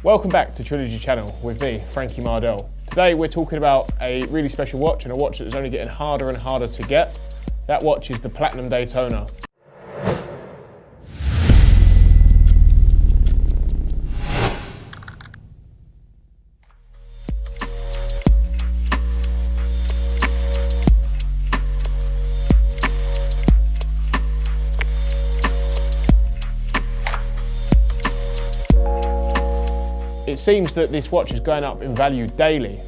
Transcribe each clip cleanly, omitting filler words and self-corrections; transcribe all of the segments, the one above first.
Welcome back to Trilogy channel with me, Frankie Mardell. Today we're talking about a really special watch and a watch that's only getting harder and harder to get. That watch is the Platinum Daytona. It seems that this watch is going up in value daily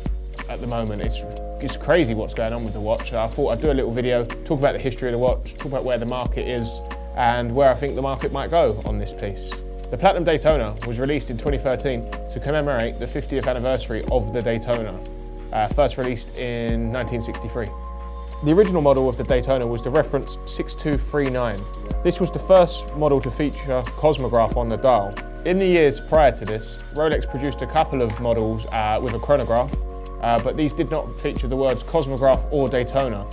at the moment. It's crazy what's going on with the watch. I thought I'd do a little video, talk about the history of the watch, talk about where the market is and where I think the market might go on this piece. The Platinum Daytona was released in 2013 to commemorate the 50th anniversary of the Daytona, first released in 1963. The original model of the Daytona was the reference 6239. This was the first model to feature cosmograph on the dial. In the years prior to this, Rolex produced a couple of models with a chronograph, but these did not feature the words cosmograph or Daytona.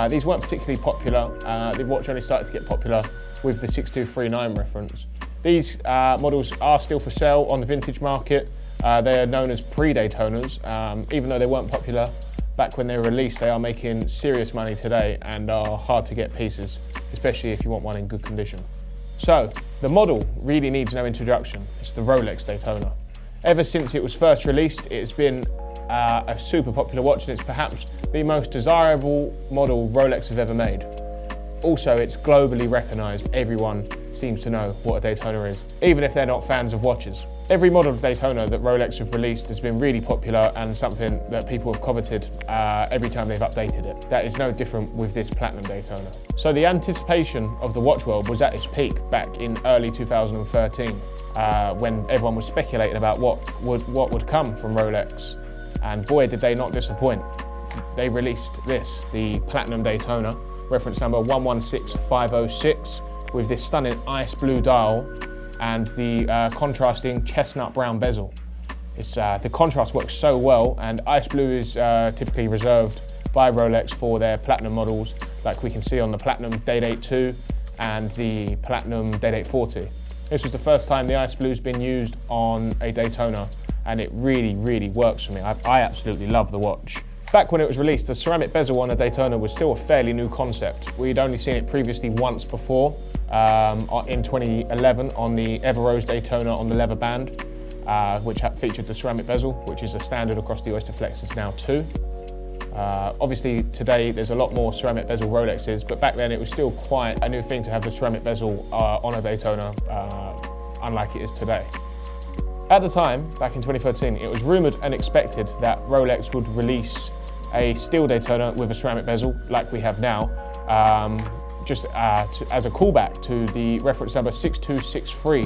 These weren't particularly popular. The watch only started to get popular with the 6239 reference. These models are still for sale on the vintage market. They are known as pre-Daytonas. Even though they weren't popular back when they were released, they are making serious money today and are hard to get pieces, especially if you want one in good condition. So, the model really needs no introduction. It's the Rolex Daytona. Ever since it was first released, it's been a super popular watch and it's perhaps the most desirable model Rolex have ever made. Also, it's globally recognised. Everyone seems to know what a Daytona is, even if they're not fans of watches. Every model of Daytona that Rolex have released has been really popular and something that people have coveted every time they've updated it. That is no different with this Platinum Daytona. So the anticipation of the watch world was at its peak back in early 2013 when everyone was speculating about what would come from Rolex. And boy, did they not disappoint. They released this, the Platinum Daytona, reference number 116506, with this stunning ice blue dial and the contrasting chestnut brown bezel. The contrast works so well, and ice blue is typically reserved by Rolex for their Platinum models, like we can see on the Platinum Day-Date 2 and the Platinum Day-Date 40. This was the first time the ice blue's been used on a Daytona, and it really, really works for me. I absolutely love the watch. Back when it was released, the ceramic bezel on a Daytona was still a fairly new concept. We'd only seen it previously once before, in 2011 on the Everose Daytona on the leather band, which featured the ceramic bezel, which is a standard across the Oyster Flexes now too. Obviously today there's a lot more ceramic bezel Rolexes, but back then it was still quite a new thing to have the ceramic bezel on a Daytona, unlike it is today. At the time, back in 2013, it was rumoured and expected that Rolex would release a steel Daytona with a ceramic bezel, like we have now, just as a callback to the reference number 6263,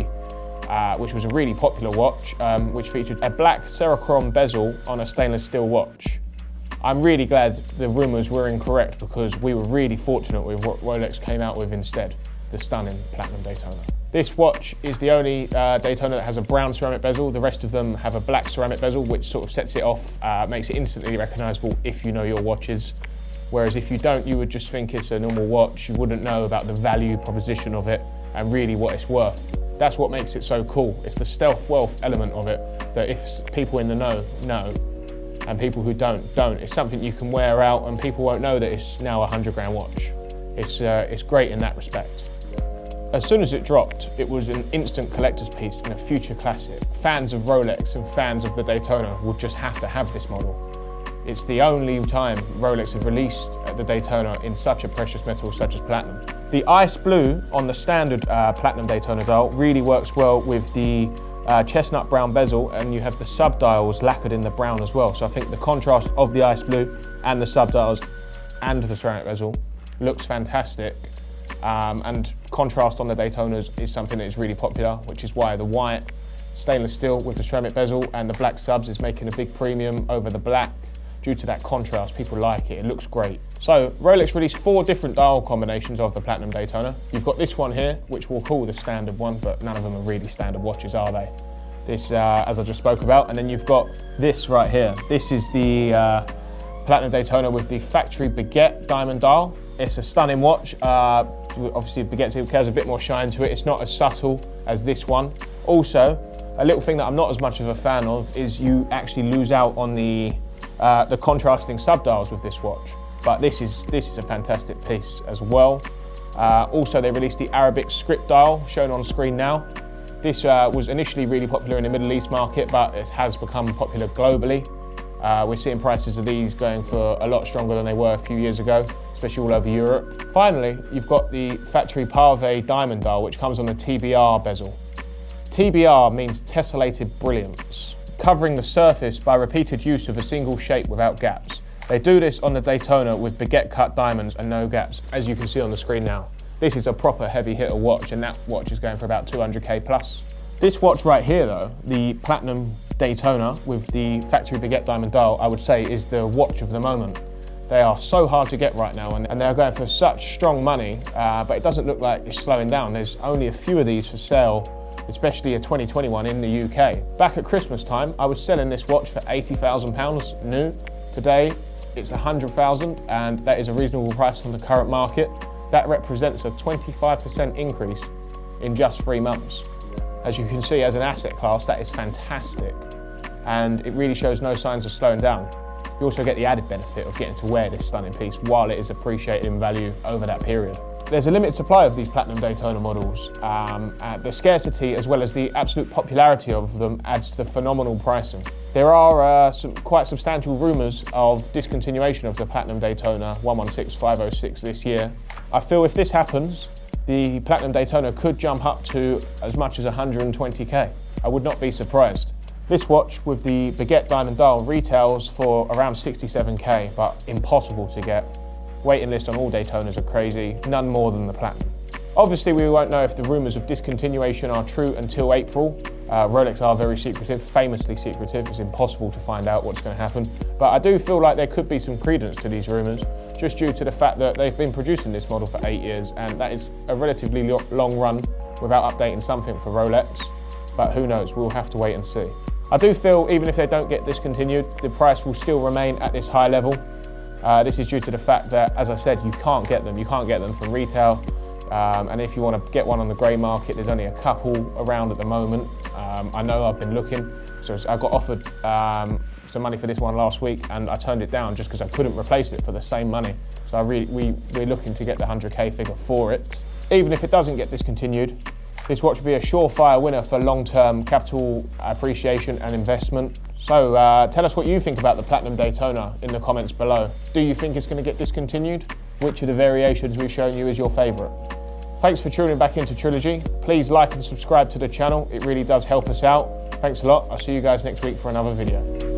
which was a really popular watch, which featured a black Cerachrom bezel on a stainless steel watch. I'm really glad the rumours were incorrect, because we were really fortunate with what Rolex came out with instead, the stunning Platinum Daytona. This watch is the only Daytona that has a brown ceramic bezel. The rest of them have a black ceramic bezel, which sort of sets it off, makes it instantly recognisable if you know your watches. Whereas if you don't, you would just think it's a normal watch. You wouldn't know about the value proposition of it and really what it's worth. That's what makes it so cool. It's the stealth wealth element of it, that if people in the know, and people who don't. It's something you can wear out and people won't know that it's now a 100-grand watch. It's great in that respect. As soon as it dropped, it was an instant collector's piece and a future classic. Fans of Rolex and fans of the Daytona would just have to have this model. It's the only time Rolex have released the Daytona in such a precious metal such as platinum. The ice blue on the standard Platinum Daytona dial really works well with the chestnut brown bezel, and you have the sub-dials lacquered in the brown as well. So I think the contrast of the ice blue and the sub-dials and the ceramic bezel looks fantastic. And contrast on the Daytonas is something that is really popular, which is why the white stainless steel with the ceramic bezel and the black subs is making a big premium over the black. Due to that contrast, people like it, it looks great. So Rolex released 4 different dial combinations of the Platinum Daytona. You've got this one here, which we'll call the standard one, but none of them are really standard watches, are they? This, as I just spoke about, and then you've got this right here. This is the Platinum Daytona with the factory baguette diamond dial. It's a stunning watch. Obviously, baguette has a bit more shine to it. It's not as subtle as this one. Also, A little thing that I'm not as much of a fan of is you actually lose out on the contrasting subdials with this watch. But this is a fantastic piece as well. Also, they released the Arabic script dial, shown on screen now. This was initially really popular in the Middle East market, but it has become popular globally. We're seeing prices of these going for a lot stronger than they were a few years ago, especially all over Europe. Finally, you've got the factory Pave diamond dial, which comes on the TBR bezel. TBR means tessellated brilliance, covering the surface by repeated use of a single shape without gaps. They do this on the Daytona with baguette cut diamonds and no gaps, as you can see on the screen now. This is a proper heavy hitter watch, and that watch is going for about 200k plus. This watch right here though, the Platinum Daytona with the factory baguette diamond dial, I would say is the watch of the moment. They are so hard to get right now, and they're going for such strong money, but it doesn't look like it's slowing down. There's only a few of these for sale, especially a 2021 in the UK. Back at Christmas time, I was selling this watch for £80,000 new. Today, it's 100,000, and that is a reasonable price on the current market. That represents a 25% increase in just 3 months. As you can see, as an asset class, that is fantastic. And it really shows no signs of slowing down. You also get the added benefit of getting to wear this stunning piece while it is appreciated in value over that period. There's a limited supply of these Platinum Daytona models. The scarcity as well as the absolute popularity of them adds to the phenomenal pricing. There are some quite substantial rumours of discontinuation of the Platinum Daytona 116506 this year. I feel if this happens, the Platinum Daytona could jump up to as much as 120k. I would not be surprised. This watch with the baguette diamond dial retails for around 67k, but impossible to get. Waiting list on all Daytonas are crazy, none more than the Platinum. Obviously, we won't know if the rumours of discontinuation are true until April. Rolex are very secretive, famously secretive. It's impossible to find out what's going to happen. But I do feel like there could be some credence to these rumours, just due to the fact that they've been producing this model for 8 years, and that is a relatively long run without updating something for Rolex. But who knows, we'll have to wait and see. I do feel even if they don't get discontinued, the price will still remain at this high level. This is due to the fact that, as I said, you can't get them from retail. And if you want to get one on the grey market, there's only a couple around at the moment. I know I've been looking, so I got offered some money for this one last week, and I turned it down just because I couldn't replace it for the same money. So we're looking to get the 100k figure for it. Even if it doesn't get discontinued, this watch will be a surefire winner for long-term capital appreciation and investment. So tell us what you think about the Platinum Daytona in the comments below. Do you think it's going to get discontinued? Which of the variations we've shown you is your favourite? Thanks for tuning back into Trilogy. Please like and subscribe to the channel. It really does help us out. Thanks a lot. I'll see you guys next week for another video.